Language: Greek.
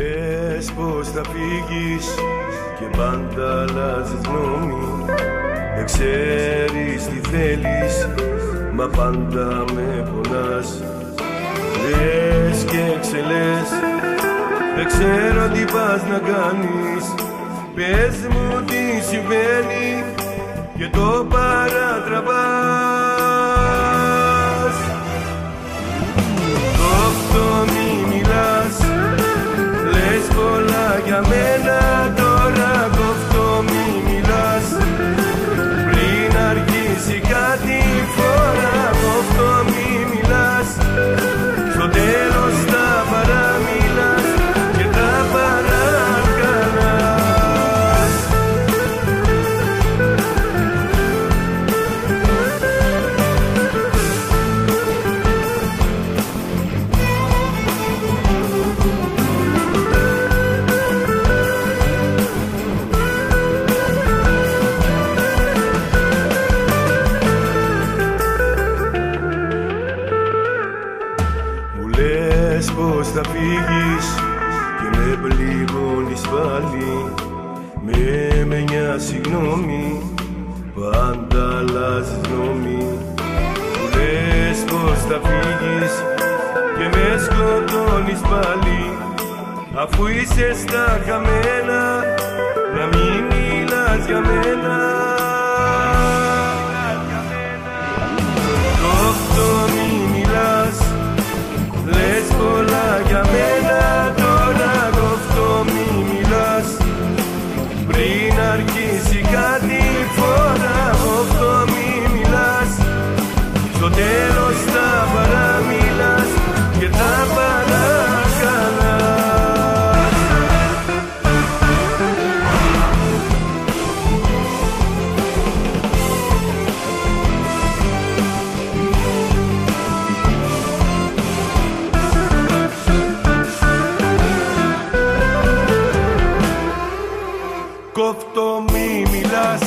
Λες πως θα φύγεις και πάντα αλλάζεις γνώμη. Δεν ξέρεις τι θέλεις, μα πάντα με πονάς. Λες και ξελές, δεν ξέρω τι πας να κάνεις. Πες μου τι συμβαίνει και το παρατραβάς. Κόφτω μη μιλάς, λες πολλά για μένα. Τώρα κόφτω μη μιλάς, πριν αρχίσει κάτι φορά. Κόφτω μη μιλάς, στο τέλος τα παραμιλάς και τα παρακαλάς. Λες πως θα φύγεις και με πληγώνεις πάλι. Με μια συγγνώμη πάντα αλλάζεις γνώμη. Λες πως θα φύγεις και με σκοτώνεις πάλι. Αφού είσαι στα χαμένα, να μην μιλάς για μένα. Κόφτω μη μιλάς, λες πολλά για μένα. Τώρα κόφτω μη μιλάς, πριν αρχίσει κάτι φορά. Κόφτω μη μιλάς, στο τέλος τα παραμιλάς και τα παρακαλάς. Κόφτω μη μιλάς,